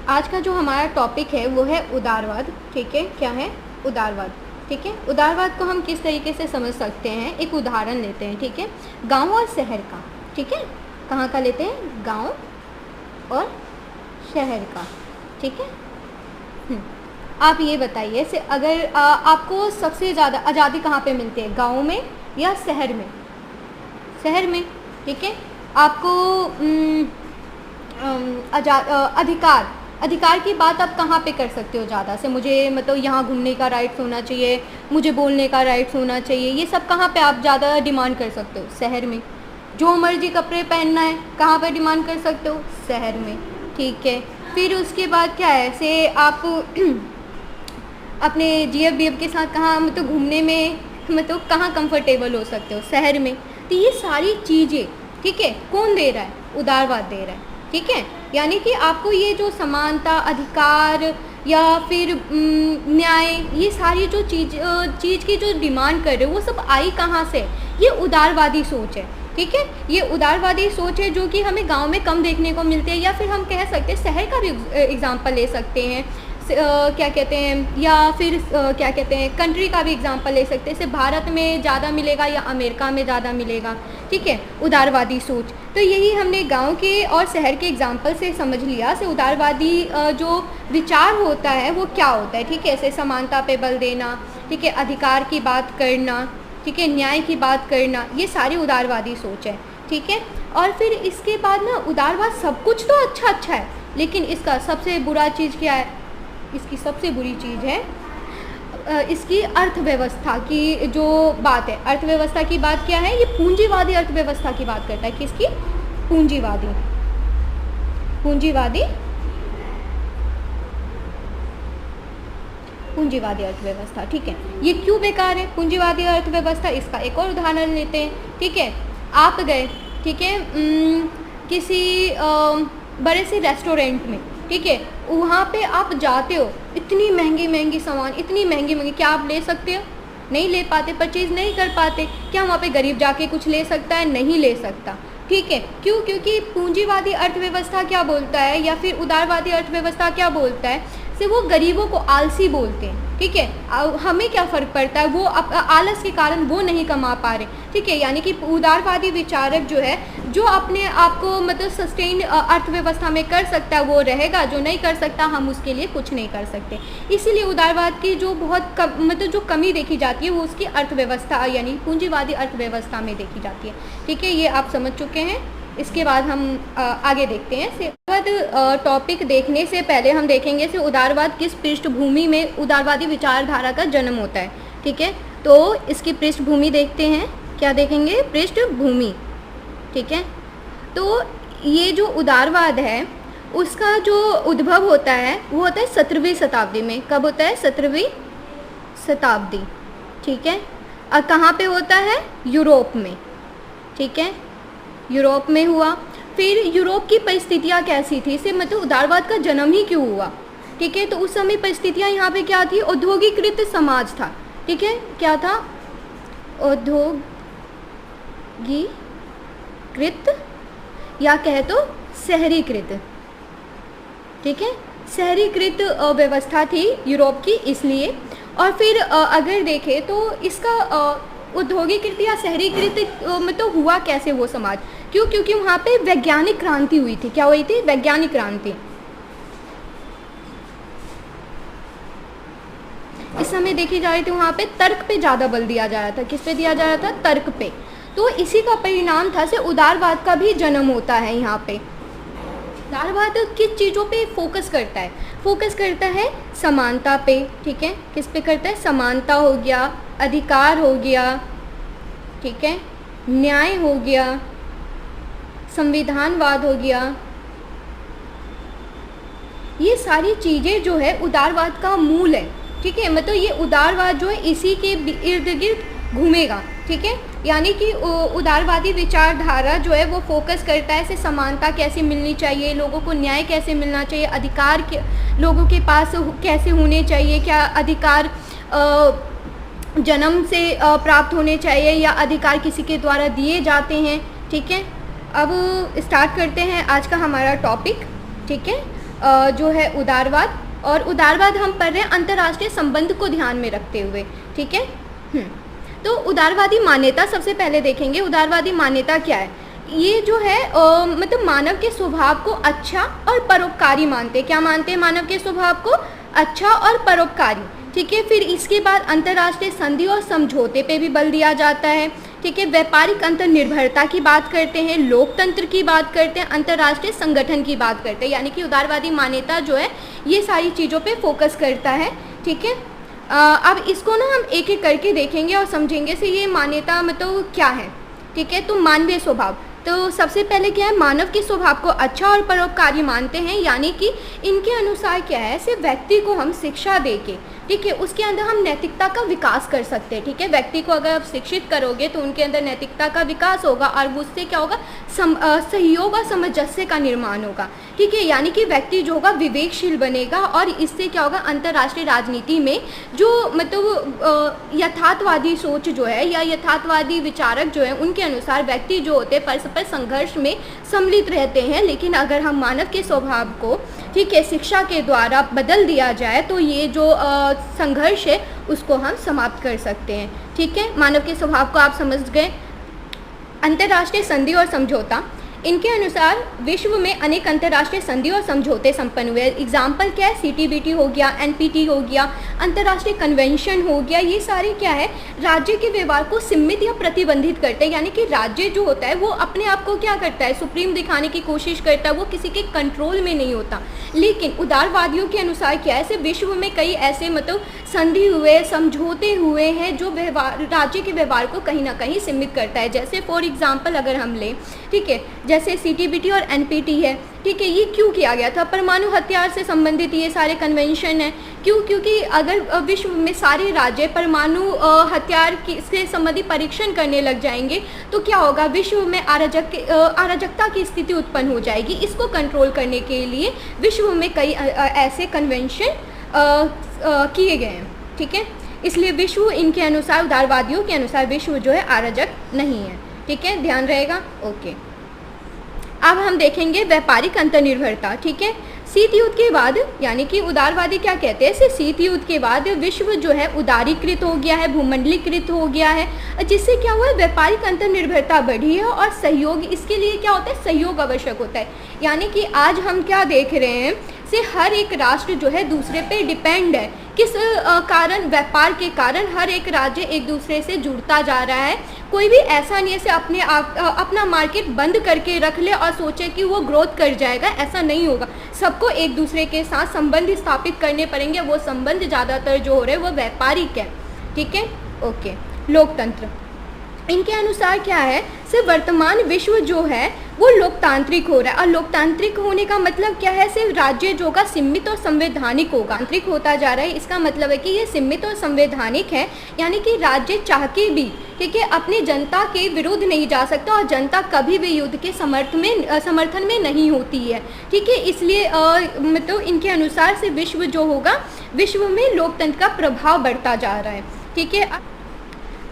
आज का जो हमारा टॉपिक है वो है उदारवाद। ठीक है, क्या है उदारवाद। ठीक है, उदारवाद को हम किस तरीके से समझ सकते हैं, एक उदाहरण लेते हैं। ठीक है, गांव और शहर का। ठीक है, कहाँ का लेते हैं, गांव और शहर का। ठीक है, आप ये बताइए से अगर आपको सबसे ज़्यादा आज़ादी कहाँ पे मिलती है, गांव में या शहर में? शहर में। ठीक है, आपको अधिकार की बात आप कहाँ पे कर सकते हो ज़्यादा से? मुझे मतलब यहाँ घूमने का राइट्स होना चाहिए, मुझे बोलने का राइट्स होना चाहिए, ये सब कहाँ पे आप ज़्यादा डिमांड कर सकते हो? शहर में। जो मर्जी कपड़े पहनना है कहाँ पे डिमांड कर सकते हो? शहर में। ठीक है, फिर उसके बाद क्या है से आप अपने GF के साथ कहाँ मतलब घूमने में मतलब कहाँ कंफर्टेबल हो सकते हो? शहर में। तो ये सारी चीज़ें, ठीक है, कौन दे रहा है? उदारवाद दे रहा है। ठीक है, यानी कि आपको ये जो समानता, अधिकार या फिर न्याय, ये सारी जो चीज़ की जो डिमांड कर रहे हो वो सब आई कहाँ से? ये उदारवादी सोच है। ठीक है, ये उदारवादी सोच है जो कि हमें गांव में कम देखने को मिलती है, या फिर हम कह सकते हैं शहर का भी एग्जांपल ले सकते हैं। क्या कहते हैं, या फिर क्या कहते हैं, कंट्री का भी एग्जांपल ले सकते हैं। जैसे भारत में ज़्यादा मिलेगा या अमेरिका में ज़्यादा मिलेगा। ठीक है, उदारवादी सोच। तो यही हमने गांव के और शहर के एग्जांपल से समझ लिया से उदारवादी जो विचार होता है वो क्या होता है। ठीक है, जैसे समानता पे बल देना, ठीक है, अधिकार की बात करना, ठीक है, न्याय की बात करना, ये सारी उदारवादी सोच है। ठीक है, और फिर इसके बाद ना उदारवाद सब कुछ तो अच्छा है, लेकिन इसका सबसे बुरा चीज़ क्या है? इसकी सबसे बुरी चीज़ है इसकी अर्थव्यवस्था की जो बात है। अर्थव्यवस्था की बात क्या है? ये पूंजीवादी अर्थव्यवस्था की बात करता है। किसकी? पूंजीवादी अर्थव्यवस्था। ठीक है, ये क्यों बेकार है पूंजीवादी अर्थव्यवस्था? इसका एक और उदाहरण लेते हैं। ठीक है, आप गए, ठीक है, किसी बड़े से रेस्टोरेंट में, ठीक है, वहाँ पे आप जाते हो, इतनी महंगी सामान, इतनी महंगी, क्या आप ले सकते हो? नहीं ले पाते, परचेज नहीं कर पाते। क्या वहाँ पे गरीब जाके कुछ ले सकता है? नहीं ले सकता। ठीक है, क्यों? क्योंकि पूंजीवादी अर्थव्यवस्था क्या बोलता है, या फिर उदारवादी अर्थव्यवस्था क्या बोलता है से वो गरीबों को आलसी बोलते हैं। ठीक है, हमें क्या फ़र्क पड़ता है, वो आलस के कारण वो नहीं कमा पा रहे। ठीक है, यानी कि उदारवादी विचारक जो है, जो अपने आप को मतलब सस्टेन अर्थव्यवस्था में कर सकता है वो रहेगा, जो नहीं कर सकता हम उसके लिए कुछ नहीं कर सकते। इसीलिए उदारवाद की जो बहुत मतलब जो कमी देखी जाती है वो उसकी अर्थव्यवस्था यानी पूंजीवादी अर्थव्यवस्था में देखी जाती है। ठीक है, ये आप समझ चुके हैं। इसके बाद हम आगे देखते हैं। उदारवाद टॉपिक देखने से पहले हम देखेंगे से उदारवाद किस पृष्ठभूमि में उदारवादी विचारधारा का जन्म होता है। ठीक है, तो इसकी पृष्ठभूमि देखते हैं। क्या देखेंगे? पृष्ठभूमि। ठीक है, तो ये जो उदारवाद है उसका जो उद्भव होता है वो होता है 17वीं शताब्दी में। कब होता है? 17वीं शताब्दी। ठीक है, और कहाँ पे होता है? यूरोप में। ठीक है, यूरोप में हुआ। फिर यूरोप की परिस्थितियाँ कैसी थी से मतलब उदारवाद का जन्म ही क्यों हुआ? ठीक है, तो उस समय परिस्थितियाँ यहाँ पे क्या थी? औद्योगिकृत समाज था। ठीक है, क्या था? औद्योगिकृत या कहे तो शहरीकृत। ठीक है, शहरीकृत व्यवस्था थी यूरोप की, इसलिए। और फिर अगर देखें तो इसका औद्योगिकृत या शहरीकृत मतलब हुआ कैसे वो समाज? क्यों? क्योंकि वहाँ पे वैज्ञानिक क्रांति हुई थी। क्या हुई थी? वैज्ञानिक क्रांति। इस समय देखी जा रही थी वहाँ पे तर्क पे ज़्यादा बल दिया जा रहा था। किस पे दिया जा रहा था? तर्क पे। तो इसी का परिणाम था से उदारवाद का भी जन्म होता है यहाँ पे। उदारवाद किस चीज़ों पे फोकस करता है? फोकस करता है समानता पे। ठीक है, किस पे करता है? समानता हो गया, अधिकार हो गया, ठीक है, न्याय हो गया, संविधानवाद हो गया। ये सारी चीज़ें जो है उदारवाद का मूल है। ठीक है, मतलब ये उदारवाद जो है इसी के इर्द गिर्द घूमेगा। ठीक है, यानी कि उदारवादी विचारधारा जो है वो फोकस करता है से समानता कैसे मिलनी चाहिए, लोगों को न्याय कैसे मिलना चाहिए, अधिकार लोगों के पास कैसे होने चाहिए, क्या अधिकार जन्म से प्राप्त होने चाहिए या अधिकार किसी के द्वारा दिए जाते हैं। ठीक है, अब स्टार्ट करते हैं आज का हमारा टॉपिक। ठीक है, जो है उदारवाद, और उदारवाद हम पढ़ रहे हैं अंतर्राष्ट्रीय संबंध को ध्यान में रखते हुए, ठीक है। तो उदारवादी मान्यता सबसे पहले देखेंगे। उदारवादी मान्यता क्या है? ये जो है मतलब मानव के स्वभाव को अच्छा और परोपकारी मानते हैं। क्या मानते हैं? मानव के स्वभाव को अच्छा और परोपकारी, ठीक है। फिर इसके बाद अंतर्राष्ट्रीय संधि और समझौते पे भी बल दिया जाता है, ठीक है। व्यापारिक अंतर्निर्भरता की बात करते हैं, लोकतंत्र की बात करते हैं, अंतर्राष्ट्रीय संगठन की बात करते हैं। यानी कि उदारवादी मान्यता जो है ये सारी चीज़ों पे फोकस करता है, ठीक है। अब इसको ना हम एक एक करके देखेंगे और समझेंगे से ये मान्यता मतलब क्या है, ठीक है। तो मानवीय स्वभाव, तो सबसे पहले क्या है, मानव के स्वभाव को अच्छा और परोपकारी मानते हैं। यानी कि इनके अनुसार क्या है, सिर्फ व्यक्ति को हम शिक्षा देके, ठीक है, उसके अंदर हम नैतिकता का विकास कर सकते हैं, ठीक है। व्यक्ति को अगर आप शिक्षित करोगे तो उनके अंदर नैतिकता का विकास होगा और उससे क्या होगा, सहयोग और सामंजस्य का निर्माण होगा, ठीक है। यानी कि व्यक्ति जो होगा विवेकशील बनेगा और इससे क्या होगा, अंतर्राष्ट्रीय राजनीति में जो मतलब यथार्थवादी सोच जो है या यथार्थवादी विचारक जो है उनके अनुसार व्यक्ति जो होते हैं परस्पर संघर्ष में सम्मिलित रहते हैं। लेकिन अगर हम मानव के स्वभाव को, ठीक है, शिक्षा के द्वारा बदल दिया जाए तो ये जो संघर्ष है उसको हम समाप्त कर सकते हैं, ठीक है। मानव के स्वभाव को आप समझ गए। अंतर्राष्ट्रीय संधि और समझौता, इनके अनुसार विश्व में अनेक अंतर्राष्ट्रीय संधि और समझौते संपन्न हुए। एग्जाम्पल क्या है, CTBT हो गया, NPT हो गया, अंतर्राष्ट्रीय कन्वेंशन हो गया। ये सारे क्या है, राज्य के व्यवहार को सीमित या प्रतिबंधित करते हैं। यानी कि राज्य जो होता है वो अपने आप को क्या करता है, सुप्रीम दिखाने की कोशिश करता है, वो किसी के कंट्रोल में नहीं होता। लेकिन उदारवादियों के अनुसार क्या है, सिर्फ विश्व में कई ऐसे मतलब संधि हुए, समझौते हुए हैं जो व्यवहार, राज्य के व्यवहार को कहीं ना कहीं सीमित करता है। जैसे फॉर एग्जाम्पल अगर हम लें, ठीक है, जैसे CTBT और NPT है, ठीक है, ये क्यों किया गया था? परमाणु हथियार से संबंधित ये सारे कन्वेंशन हैं। क्यों? क्योंकि अगर विश्व में सारे राज्य परमाणु हथियार से संबंधित परीक्षण करने लग जाएंगे तो क्या होगा, विश्व में अराजकता की स्थिति उत्पन्न हो जाएगी। इसको कंट्रोल करने के लिए विश्व में कई ऐसे कन्वेंशन किए गए हैं, ठीक है। इसलिए विश्व, इनके अनुसार, उदारवादियों के अनुसार विश्व जो है अराजक नहीं है, ठीक है, ध्यान रहेगा। ओके, अब हम देखेंगे व्यापारिक अंतर्निर्भरता, ठीक है। शीत युद्ध के बाद, यानी कि उदारवादी क्या कहते हैं, शीत युद्ध के बाद विश्व जो है उदारीकृत हो गया है, भूमंडलीकृत हो गया है, जिससे क्या हुआ है, व्यापारिक अंतर्निर्भरता बढ़ी है और सहयोग, इसके लिए क्या होता है, सहयोग आवश्यक होता है। यानी कि आज हम क्या देख रहे हैं, से हर एक राष्ट्र जो है दूसरे पे डिपेंड है। किस कारण, व्यापार के कारण हर एक राज्य एक दूसरे से जुड़ता जा रहा है। कोई भी ऐसा नहीं है से अपना मार्केट बंद करके रख ले और सोचे कि वो ग्रोथ कर जाएगा, ऐसा नहीं होगा। सबको एक दूसरे के साथ संबंध स्थापित करने पड़ेंगे। वो संबंध ज़्यादातर जो हो रहे हैं वो व्यापारिक है, ठीक है। ओके, लोकतंत्र, इनके अनुसार क्या है, सिर्फ वर्तमान विश्व जो है वो लोकतांत्रिक हो रहा है। और लोकतांत्रिक होने का मतलब क्या है, सिर्फ राज्य जो का सीमित और संवैधानिक होगा, आंतरिक होता जा रहा है। इसका मतलब है कि ये सीमित और संवैधानिक है, यानी कि राज्य चाह के भी, ठीक है, अपनी जनता के विरुद्ध नहीं जा सकता और जनता कभी भी युद्ध के समर्थन में नहीं होती है, ठीक है। इसलिए मतलब इनके अनुसार से विश्व जो होगा, विश्व में लोकतंत्र का प्रभाव बढ़ता जा रहा है, ठीक है।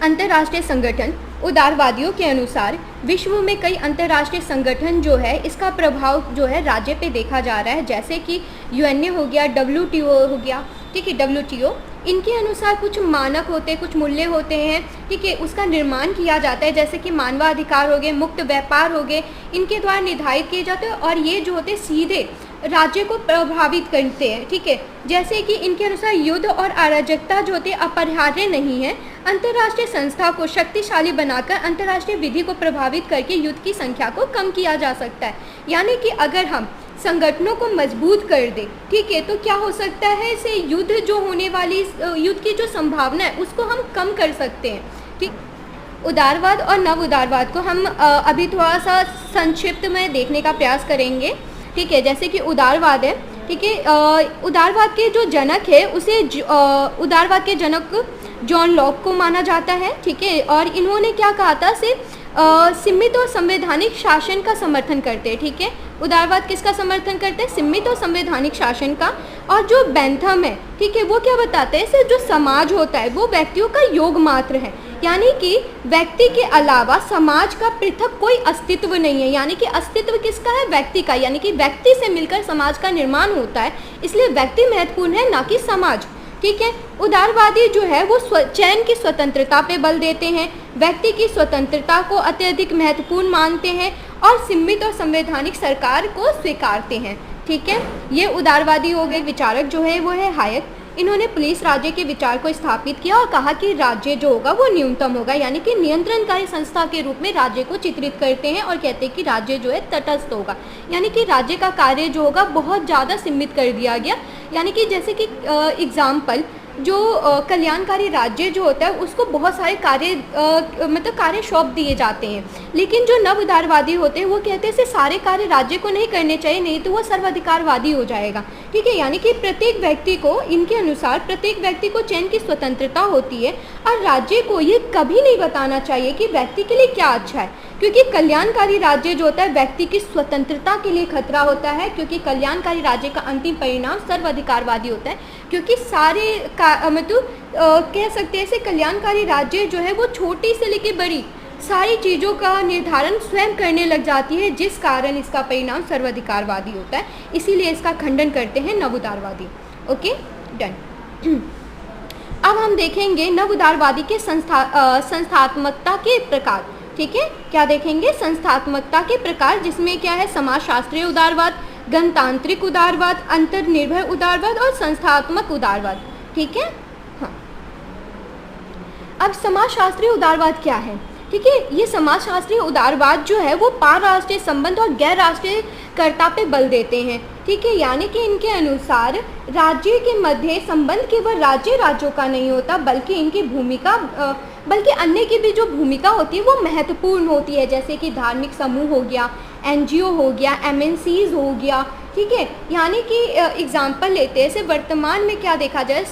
अंतर्राष्ट्रीय संगठन, उदारवादियों के अनुसार विश्व में कई अंतर्राष्ट्रीय संगठन जो है इसका प्रभाव जो है राज्य पे देखा जा रहा है। जैसे कि UNA हो गया, WTO हो गया, ठीक है, WTO, इनके अनुसार कुछ मानक होते हैं, कुछ मूल्य होते हैं, ठीक है, उसका निर्माण किया जाता है। जैसे कि मानवाधिकार हो गए, मुक्त व्यापार हो गए, इनके द्वारा निर्धारित किए जाते हैं और ये जो होते हैं सीधे राज्य को प्रभावित करते हैं, ठीक है। जैसे कि इनके अनुसार युद्ध और अराजकता जो होती है अपरिहार्य नहीं है। अंतर्राष्ट्रीय संस्था को शक्तिशाली बनाकर अंतर्राष्ट्रीय विधि को प्रभावित करके युद्ध की संख्या को कम किया जा सकता है। यानी कि अगर हम संगठनों को मजबूत कर दे, ठीक है, तो क्या हो सकता है, इसे युद्ध जो होने वाली, युद्ध की जो संभावना है उसको हम कम कर सकते हैं, ठीक। उदारवाद और नव उदारवाद को हम अभी थोड़ा सा संक्षिप्त में देखने का प्रयास करेंगे, ठीक है। जैसे कि उदारवाद है, ठीक है, उदारवाद के जो जनक है उसे उदारवाद के जनक जॉन लॉक को माना जाता है, ठीक है। और इन्होंने क्या कहा था, सिर्फ सीमित और संवैधानिक शासन का समर्थन करते हैं, ठीक है। उदारवाद किसका समर्थन करते हैं, सीमित और संवैधानिक शासन का। और जो बेंथम है, ठीक है, वो क्या बताते हैं, सिर्फ जो समाज होता है वो व्यक्तियों का योग मात्र है। यानी कि व्यक्ति के अलावा समाज का पृथक कोई अस्तित्व नहीं है। यानी कि अस्तित्व किसका है? व्यक्ति का। यानी कि व्यक्ति से मिलकर समाज का निर्माण होता है, इसलिए व्यक्ति महत्वपूर्ण है, ना कि समाज। ठीक है। उदारवादी जो है वो चयन की स्वतंत्रता पे बल देते हैं, व्यक्ति की स्वतंत्रता को अत्यधिक महत्वपूर्ण मानते हैं और सीमित और संवैधानिक सरकार को स्वीकारते हैं। ठीक है। ये उदारवादी हो गए। विचारक जो है वो है हायक। इन्होंने पुलिस राज्य के विचार को स्थापित किया और कहा कि राज्य जो होगा वो न्यूनतम होगा, यानी कि नियंत्रणकारी संस्था के रूप में राज्य को चित्रित करते हैं और कहते हैं कि राज्य जो है तटस्थ होगा, यानी कि राज्य का कार्य जो होगा बहुत ज़्यादा सीमित कर दिया गया। यानी कि जैसे कि एग्जाम्पल जो कल्याणकारी राज्य जो होता है उसको बहुत सारे कार्य सौंप दिए जाते हैं, लेकिन जो नव उदारवादी होते हैं वो कहते हैं से सारे कार्य राज्य को नहीं करने चाहिए, नहीं तो वो सर्वाधिकारवादी हो जाएगा। ठीक है। यानी कि प्रत्येक व्यक्ति को, इनके अनुसार प्रत्येक व्यक्ति को चयन की स्वतंत्रता होती है और राज्य को ये कभी नहीं बताना चाहिए कि व्यक्ति के लिए क्या अच्छा है, क्योंकि कल्याणकारी राज्य जो होता है व्यक्ति की स्वतंत्रता के लिए खतरा होता है, क्योंकि कल्याणकारी राज्य का अंतिम परिणाम सर्वाधिकारवादी होता है, क्योंकि सारे कह सकते हैं ऐसे कल्याणकारी राज्य जो है वो छोटी से लेकर बड़ी सारी चीज़ों का निर्धारण स्वयं करने लग जाती है, जिस कारण इसका परिणाम सर्वाधिकारवादी होता है। इसीलिए इसका खंडन करते हैं नव उदारवादी। Okay, done. अब हम देखेंगे नव उदारवादी के संस्थात्मकता के प्रकार। ठीक है। क्या देखेंगे? संस्थात्मकता के प्रकार, जिसमें क्या है? समाजशास्त्रीय उदारवाद, गणतांत्रिक उदारवाद, अंतर्निर्भर उदारवाद और संस्थात्मक उदारवाद। ठीक है। हाँ, अब समाजशास्त्रीय उदारवाद क्या है? ठीक है। ये समाजशास्त्रीय उदारवाद जो है वो पारराष्ट्रीय संबंध और गैर राष्ट्रीय कर्ता पे बल देते हैं। ठीक है। यानी कि इनके अनुसार राज्य के मध्य संबंध केवल राज्यों का नहीं होता, बल्कि इनकी भूमिका बल्कि अन्य की भी जो भूमिका होती है वो महत्वपूर्ण होती है, जैसे कि धार्मिक समूह हो गया, NGO हो गया, MNCs हो गया। ठीक है। यानी कि एग्जाम्पल लेते हैं, जैसे वर्तमान में क्या देखा जाए,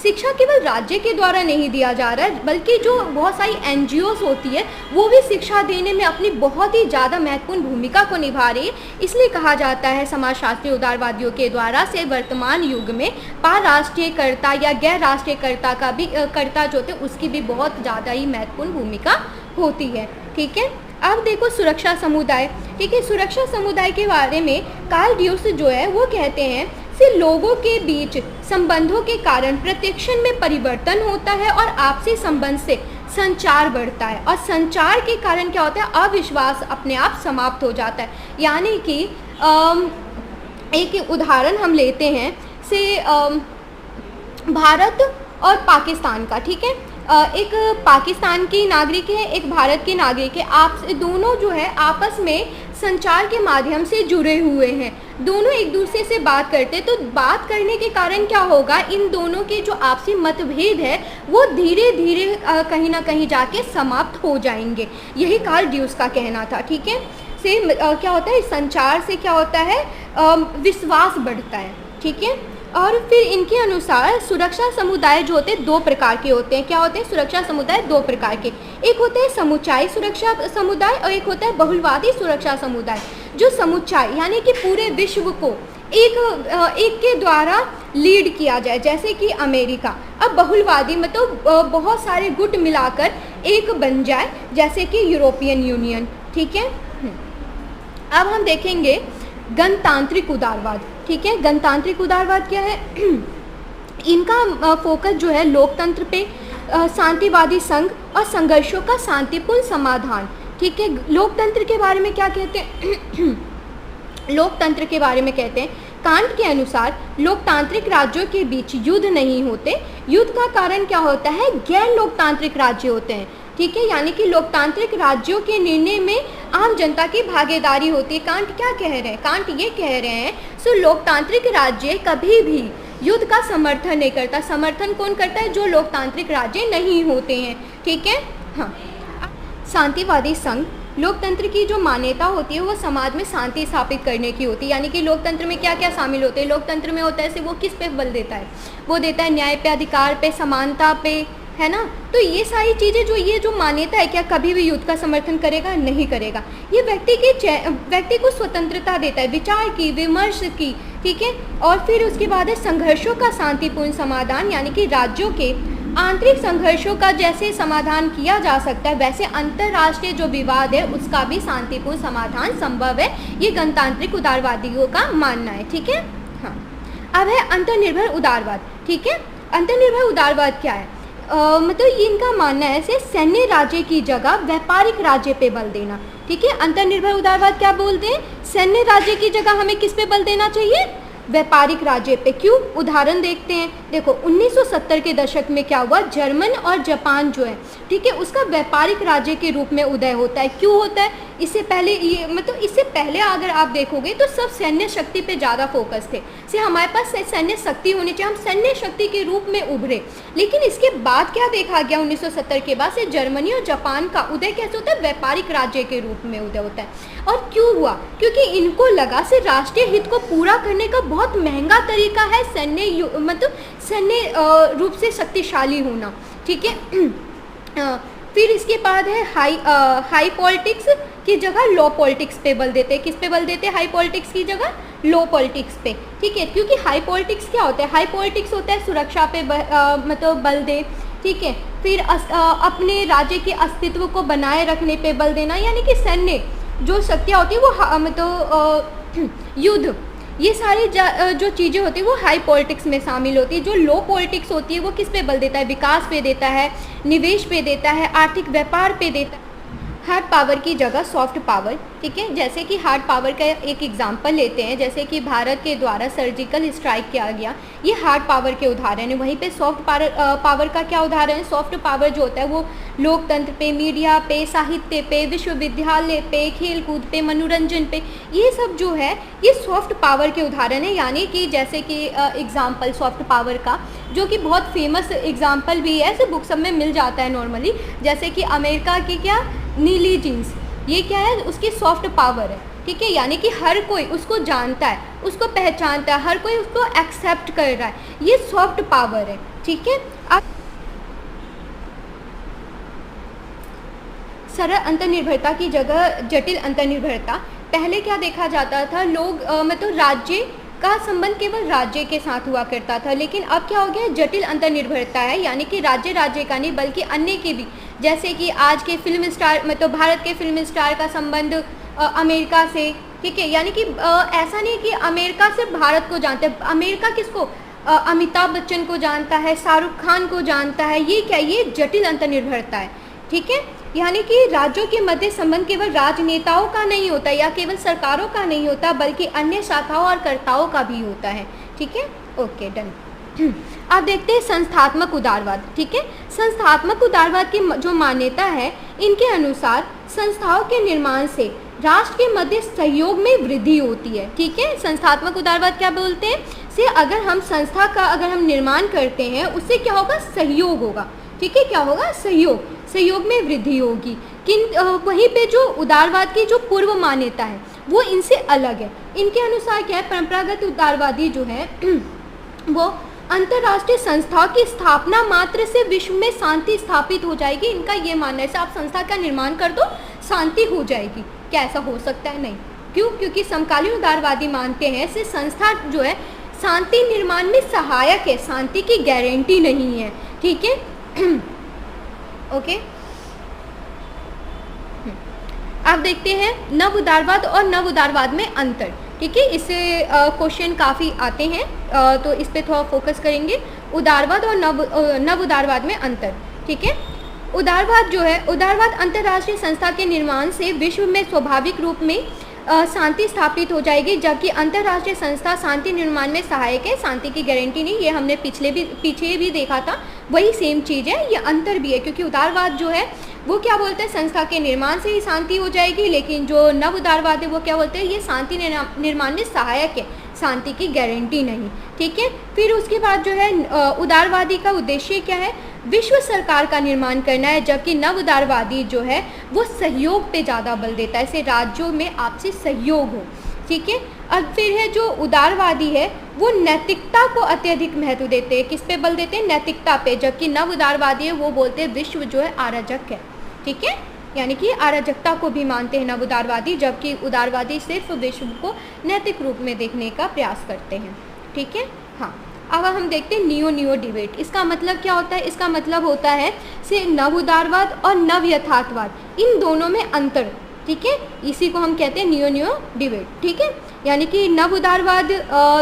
शिक्षा केवल राज्य के द्वारा नहीं दिया जा रहा है, बल्कि जो बहुत सारी NGOs होती है वो भी शिक्षा देने में अपनी बहुत ही ज़्यादा महत्वपूर्ण भूमिका को निभा रही है। इसलिए कहा जाता है समाजशास्त्रीय उदारवादियों के द्वारा से वर्तमान युग में पारराष्ट्रीय कर्ता या गैर राष्ट्रीय कर्ता का भी कर्ता जो होते उसकी भी बहुत ज़्यादा ही महत्वपूर्ण भूमिका होती है। ठीक है। अब देखो सुरक्षा समुदाय। ठीक है। सुरक्षा समुदाय के बारे में कार्ल ड्यूस जो है वो कहते हैं से लोगों के बीच संबंधों के कारण प्रतिक्षण में परिवर्तन होता है और आपसी संबंध से संचार बढ़ता है, और संचार के कारण क्या होता है? अविश्वास अपने आप समाप्त हो जाता है। यानी कि एक उदाहरण हम लेते हैं से भारत और पाकिस्तान का। ठीक है। एक पाकिस्तान की नागरिक है, एक भारत की नागरिक है। आप दोनों जो है आपस में संचार के माध्यम से जुड़े हुए हैं, दोनों एक दूसरे से बात करते हैं। तो बात करने के कारण क्या होगा? इन दोनों के जो आपसी मतभेद है वो धीरे धीरे कहीं ना कहीं जाके समाप्त हो जाएंगे। यही कार्ल ड्यूस का कहना था। ठीक है। क्या होता है? संचार से क्या होता है? विश्वास बढ़ता है। ठीक है। और फिर इनके अनुसार सुरक्षा समुदाय जो होते हैं दो प्रकार के होते हैं। क्या होते हैं? सुरक्षा समुदाय दो प्रकार के, एक होता है समुच्चयी सुरक्षा समुदाय और एक होता है बहुलवादी सुरक्षा समुदाय। जो समुच्चय यानी कि पूरे विश्व को एक के द्वारा लीड किया जाए, जैसे कि अमेरिका। अब बहुलवादी मतलब बहुत सारे गुट मिलाकर एक बन जाए, जैसे कि यूरोपियन यूनियन। ठीक है। अब हम देखेंगे गणतांत्रिक उदारवाद। ठीक है। गणतांत्रिक उदारवाद क्या है? इनका फोकस जो है लोकतंत्र पे, शांतिवादी संघ और संघर्षों का शांतिपूर्ण समाधान। ठीक है। लोकतंत्र के बारे में क्या कहते हैं? लोकतंत्र के बारे में कहते हैं कांट के अनुसार लोकतांत्रिक राज्यों के बीच युद्ध नहीं होते। युद्ध का कारण क्या होता है? गैर लोकतांत्रिक राज्य होते हैं। ठीक है। यानी कि लोकतांत्रिक राज्यों के निर्णय में आम जनता की भागीदारी होती है। कांट क्या कह रहे हैं? कांट ये कह रहे हैं लोकतांत्रिक राज्य कभी भी युद्ध का समर्थन नहीं करता। समर्थन कौन करता है? जो लोकतांत्रिक राज्य नहीं होते हैं। ठीक है। हाँ। शांतिवादी संघ, लोकतंत्र की जो मान्यता होती है वो समाज में शांति स्थापित करने की होती है। यानी कि लोकतंत्र में क्या क्या शामिल होते हैं? लोकतंत्र में होता है से वो किस पे बल देता है? वो देता है न्याय पे, अधिकार पे, समानता पे, है ना। तो ये सारी चीज़ें ये जो मान्यता है, क्या कभी भी युद्ध का समर्थन करेगा? नहीं करेगा। ये व्यक्ति को स्वतंत्रता देता है विचार की, विमर्श की। ठीक है। और फिर उसके बाद है संघर्षों का शांतिपूर्ण समाधान, यानी कि राज्यों के आंतरिक संघर्षों का जैसे समाधान किया जा सकता है वैसे अंतर्राष्ट्रीय जो विवाद है उसका भी शांतिपूर्ण समाधान संभव है, ये गणतांत्रिक उदारवादियों का मानना है। ठीक है, हाँ। अब है अंतर्निर्भर उदारवाद। ठीक है, अंतर्निर्भर उदारवाद क्या है? मतलब इनका मानना है ऐसे सैन्य राज्य की जगह व्यापारिक राज्य पे बल देना। ठीक है, अंतर्निर्भर उदारवाद क्या बोलते हैं? सैन्य राज्य की जगह हमें किस पे बल देना चाहिए? व्यापारिक राज्य पे। क्यों? उदाहरण देखते हैं। देखो 1970 के दशक में क्या हुआ, जर्मन और जापान जो है, ठीक है, उसका व्यापारिक राज्य के रूप में उदय होता है। क्यों होता है? इससे पहले ये मतलब इससे पहले अगर आप देखोगे तो सब सैन्य शक्ति पे ज़्यादा फोकस थे, से हमारे पास सैन्य शक्ति होनी चाहिए, हम सैन्य शक्ति के रूप में उभरे। लेकिन इसके बाद क्या देखा गया 1970 के बाद से जर्मनी और जापान का उदय कैसे होता है? व्यापारिक राज्य के रूप में उदय होता है। और क्यों हुआ? क्योंकि इनको लगा से राष्ट्रीय हित को पूरा करने का बहुत महंगा तरीका है सैन्य मतलब सैन्य रूप से शक्तिशाली होना। ठीक है, फिर इसके बाद है हाई पॉलिटिक्स की जगह लो पॉलिटिक्स पे बल देते हैं। किस पे बल देते हैं? हाई पॉलिटिक्स की जगह लो पॉलिटिक्स पे। ठीक है, क्योंकि हाई पॉलिटिक्स क्या होता है? हाई पॉलिटिक्स होता है सुरक्षा पे मतलब बल दे। ठीक है, फिर अपने राज्य के अस्तित्व को बनाए रखने पे बल देना, यानी कि सैन्य जो शक्तियाँ होती है वो मतलब युद्ध, ये सारी जो चीज़ें होती है वो हाई पॉलिटिक्स में शामिल होती है। जो लो पॉलिटिक्स होती है वो किस पे बल देता है? विकास पे देता है, निवेश पे देता है, आर्थिक व्यापार पे देता है। हार्ड पावर की जगह सॉफ्ट पावर। ठीक है, जैसे कि हार्ड पावर का एक एग्जांपल लेते हैं, जैसे कि भारत के द्वारा सर्जिकल स्ट्राइक किया गया, ये हार्ड पावर के उदाहरण है। वहीं पे सॉफ्ट पावर का क्या उदाहरण है? सॉफ्ट पावर जो होता है वो लोकतंत्र पे, मीडिया पे, साहित्य पे, विश्वविद्यालय पे, खेलकूद पे, मनोरंजन पे, ये सब जो है ये सॉफ्ट पावर के उदाहरण है। यानी कि जैसे कि एग्जाम्पल सॉफ्ट पावर का जो कि बहुत फेमस एग्जाम्पल भी है, ऐसे बुक सब में मिल जाता है नॉर्मली, जैसे कि अमेरिका की क्या नीली जीन्स, ये क्या है? उसकी सॉफ्ट पावर है। ठीक है, यानी कि हर कोई उसको जानता है, उसको पहचानता है, हर कोई उसको एक्सेप्ट कर रहा है, ये सॉफ्ट पावर है। ठीक है, अब सरल अंतर्निर्भरता की जगह जटिल अंतर्निर्भरता। पहले क्या देखा जाता था, लोग मतलब राज्य का संबंध केवल राज्य के साथ हुआ करता था, लेकिन अब क्या हो गया? जटिल अंतर्निर्भरता है, यानी कि राज्य का नहीं बल्कि अन्य के भी, जैसे कि आज के फिल्म स्टार मतलब भारत के फिल्म स्टार का संबंध अमेरिका से। ठीक है, यानी कि ऐसा नहीं कि अमेरिका से भारत को जानते हैं, अमेरिका किसको? अमिताभ बच्चन को जानता है, शाहरुख खान को जानता है। ये क्या? ये जटिल अंतर्निर्भरता है। ठीक है, यानी कि राज्यों के मध्य संबंध केवल राजनेताओं का नहीं होता या केवल सरकारों का नहीं होता, बल्कि अन्य शाखाओं और कर्ताओं का भी होता है। ठीक है, ओके, डन। अब देखते हैं संस्थात्मक उदारवाद। ठीक है, संस्थात्मक उदारवाद की जो मान्यता है, इनके अनुसार संस्थाओं के निर्माण से राष्ट्र के मध्य सहयोग में वृद्धि होती है। ठीक है, संस्थात्मक उदारवाद क्या बोलते हैं? से अगर हम संस्था का अगर हम निर्माण करते हैं, उससे क्या होगा? सहयोग होगा। ठीक है, क्या होगा? सहयोग में वृद्धि होगी। वहीं पे जो उदारवाद की जो पूर्व मान्यता है वो इनसे अलग है। इनके अनुसार क्या है? परंपरागत उदारवादी जो है वो अंतर्राष्ट्रीय संस्थाओं की स्थापना मात्र से विश्व में शांति स्थापित हो जाएगी। इनका ये मानना है, आप संस्था का निर्माण कर दो शांति हो जाएगी। क्या ऐसा हो सकता है? नहीं। क्यों? क्योंकि समकालीन उदारवादी मानते हैं से संस्था जो है शांति निर्माण में सहायक है, शांति की गारंटी नहीं है। ठीक है, ओके। अब देखते हैं नव उदारवाद और नव उदारवाद में अंतर। ठीक है, इससे क्वेश्चन काफ़ी आते हैं, तो इस पे थोड़ा फोकस करेंगे। उदारवाद और नव उदारवाद में अंतर। ठीक है, उदारवाद जो है, उदारवाद अंतर्राष्ट्रीय संस्था के निर्माण से विश्व में स्वाभाविक रूप में शांति स्थापित हो जाएगी, जबकि अंतर्राष्ट्रीय संस्था शांति निर्माण में सहायक है, शांति की गारंटी नहीं। ये हमने पीछे भी देखा था, वही सेम चीज़ है, ये अंतर भी है। क्योंकि उदारवाद जो है वो क्या बोलते हैं? संस्था के निर्माण से ही शांति हो जाएगी, लेकिन जो नव उदारवाद है वो क्या बोलते हैं? ये शांति निर्माण में सहायक है, शांति की गारंटी नहीं। ठीक है, फिर उसके बाद जो है उदारवादी का उद्देश्य क्या है? विश्व सरकार का निर्माण करना है, जबकि नव उदारवादी जो है वो सहयोग पे ज़्यादा बल देता है, ऐसे राज्यों में आपसी सहयोग हो। ठीक है, अब फिर है जो उदारवादी है वो नैतिकता को अत्यधिक महत्व देते हैं। किस पे बल देते हैं? नैतिकता पे। जबकि नव उदारवादी है वो बोलते हैं विश्व जो है अराजक है। ठीक है, यानी कि अराजकता को भी मानते हैं नव उदारवादी, जबकि उदारवादी सिर्फ विश्व को नैतिक रूप में देखने का प्रयास करते हैं। ठीक है, हाँ। अब हम देखते हैं नियो डिबेट। इसका मतलब क्या होता है? इसका मतलब होता है से नव उदारवाद और नव यथार्थवाद, इन दोनों में अंतर, ठीक है, इसी को हम कहते हैं नियो डिबेट, ठीक है। यानी कि नव उदारवाद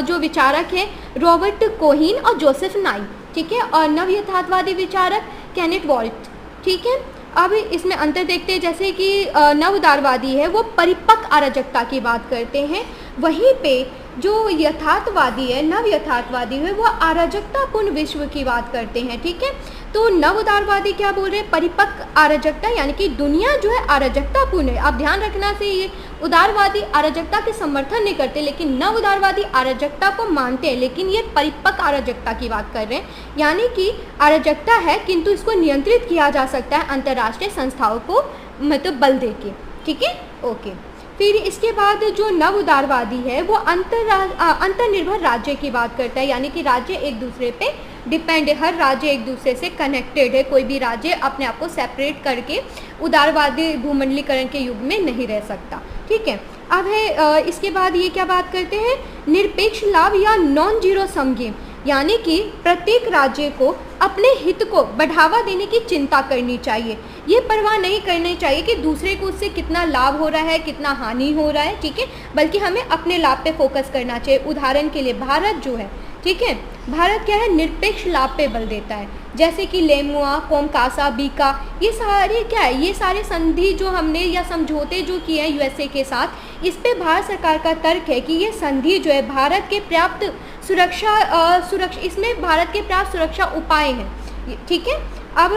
जो विचारक है रॉबर्ट कोहिन और जोसेफ नाई, ठीक है, और नव यथार्थवादी विचारक केनेथ वॉल्ट, ठीक है। अब इसमें अंतर देखते हैं, जैसे कि नव उदारवादी है वो परिपक्व अराजकता की बात करते हैं, वहीं पे जो यथार्थवादी है, नव यथार्थवादी है, वो अराजकतापूर्ण विश्व की बात करते हैं, ठीक है। तो नव उदारवादी क्या बोल रहे हैं? परिपक्व अराजकता, यानी कि दुनिया जो है अराजकतापूर्ण है। आप ध्यान रखना से ये उदारवादी अराजकता के समर्थन नहीं करते, लेकिन नव उदारवादी अराजकता को मानते हैं, लेकिन ये परिपक्व अराजकता की बात कर रहे हैं, यानी कि अराजकता है किंतु इसको नियंत्रित किया जा सकता है अंतर्राष्ट्रीय संस्थाओं को मतलब बल दे के, ठीक है, ओके। फिर इसके बाद जो नव उदारवादी है वो अंतर्निर्भर राज्य की बात करता है, यानी कि राज्य एक दूसरे पे डिपेंड है, हर राज्य एक दूसरे से कनेक्टेड है, कोई भी राज्य अपने आप को सेपरेट करके उदारवादी भूमंडलीकरण के युग में नहीं रह सकता, ठीक है। अब है इसके बाद ये क्या बात करते हैं? निरपेक्ष लाभ या नॉन जीरो सम गेम, यानी कि प्रत्येक राज्य को अपने हित को बढ़ावा देने की चिंता करनी चाहिए, ये परवाह नहीं करनी चाहिए कि दूसरे को उससे कितना लाभ हो रहा है, कितना हानि हो रहा है, ठीक है, बल्कि हमें अपने लाभ पे फोकस करना चाहिए। उदाहरण के लिए भारत जो है, ठीक है, भारत क्या है? निरपेक्ष लाभ पे बल देता है, जैसे कि लेमुआ, कोमकासा, बीका, ये सारे क्या है? ये सारे संधि जो हमने या समझौते जो किए हैं यूएसए के साथ, इस पे भारत सरकार का तर्क है कि ये संधि जो है भारत के पर्याप्त सुरक्षा इसमें भारत के पर्याप्त सुरक्षा उपाय हैं, ठीक है। अब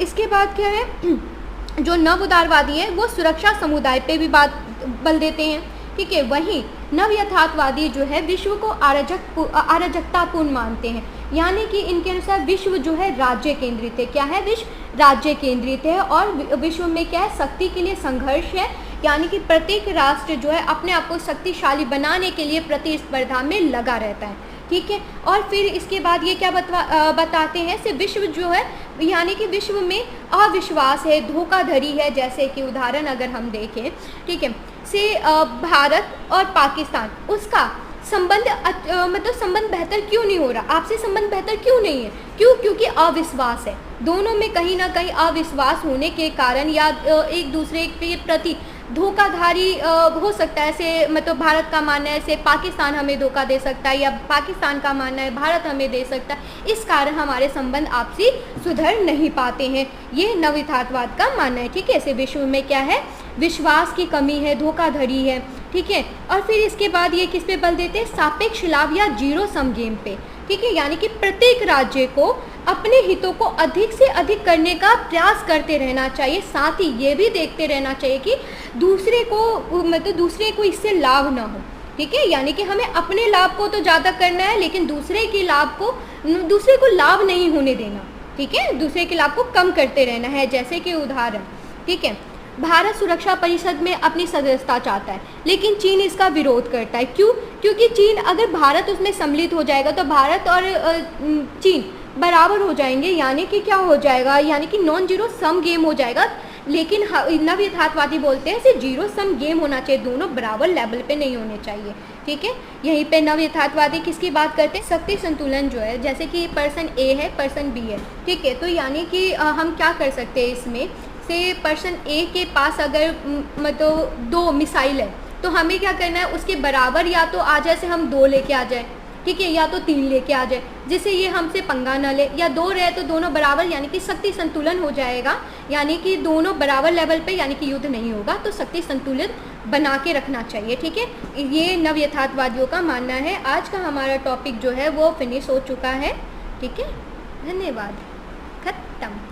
इसके बाद क्या है? जो नव उदारवादी है वो सुरक्षा समुदाय पे भी बल देते हैं, ठीक है। वहीं नव यथार्थवादी जो है विश्व को अराजकतापूर्ण मानते हैं, यानी कि इनके अनुसार विश्व जो है राज्य केंद्रित है। क्या है? विश्व राज्य केंद्रित है और विश्व में क्या है? शक्ति के लिए संघर्ष है, यानी कि प्रत्येक राष्ट्र जो है अपने आप को शक्तिशाली बनाने के लिए प्रतिस्पर्धा में लगा रहता है, ठीक है। और फिर इसके बाद ये क्या बताते हैं? से विश्व जो है यानी कि विश्व में अविश्वास है, धोखाधड़ी है, जैसे कि उदाहरण अगर हम देखें, ठीक है, से भारत और पाकिस्तान उसका संबंध मतलब संबंध बेहतर क्यों नहीं हो रहा? आपसे संबंध बेहतर क्यों नहीं है? क्यों? क्योंकि अविश्वास है, दोनों में कहीं ना कहीं अविश्वास होने के कारण या एक दूसरे के प्रति धोखाधड़ी हो सकता है। ऐसे मतलब भारत का मानना है से पाकिस्तान हमें धोखा दे सकता है, या पाकिस्तान का मानना है भारत हमें दे सकता है, इस कारण हमारे संबंध आपसी सुधर नहीं पाते हैं, ये नव यथार्थवाद का मानना है, ठीक है। ऐसे विश्व में क्या है? विश्वास की कमी है, धोखाधड़ी है, ठीक है। और फिर इसके बाद ये किस पे बल देते हैं? सापेक्ष लाभ या जीरो सम गेम पे, ठीक है, यानी कि प्रत्येक राज्य को अपने हितों को अधिक से अधिक करने का प्रयास करते रहना चाहिए, साथ ही ये भी देखते रहना चाहिए कि दूसरे को मतलब दूसरे को इससे लाभ ना हो, ठीक है, यानी कि हमें अपने लाभ को तो ज़्यादा करना है, लेकिन दूसरे को लाभ नहीं होने देना, ठीक है, दूसरे के लाभ को कम करते रहना है। जैसे कि उदाहरण, ठीक है, भारत सुरक्षा परिषद में अपनी सदस्यता चाहता है, लेकिन चीन इसका विरोध करता है। क्यों? क्योंकि चीन, अगर भारत उसमें सम्मिलित हो जाएगा तो भारत और चीन बराबर हो जाएंगे, यानी कि क्या हो जाएगा? यानी कि नॉन जीरो सम गेम हो जाएगा। लेकिन नव यथार्थवादी बोलते हैं सिर्फ जीरो सम गेम होना चाहिए, दोनों बराबर लेवल पे नहीं होने चाहिए, ठीक है। यहीं पे नव यथार्थवादी किसकी बात करते हैं? शक्ति संतुलन जो है, जैसे कि पर्सन ए है, पर्सन बी है, ठीक है, तो यानी कि हम क्या कर सकते हैं इसमें से पर्सन ए के पास अगर मतलब 2 मिसाइल है तो हमें क्या करना है? उसके बराबर या तो आ जाए से हम 2 लेके आ जाए, ठीक है, या तो 3 लेके आ जाए, जिससे ये हमसे पंगा न ले, या 2 रहे तो दोनों बराबर, यानी कि शक्ति संतुलन हो जाएगा, यानी कि दोनों बराबर लेवल पे, यानी कि युद्ध नहीं होगा, तो शक्ति संतुलन बना के रखना चाहिए, ठीक है। ये नव यथार्थवादियों का मानना है। आज का हमारा टॉपिक जो है वो फिनिश हो चुका है, ठीक है, धन्यवाद, खत्म।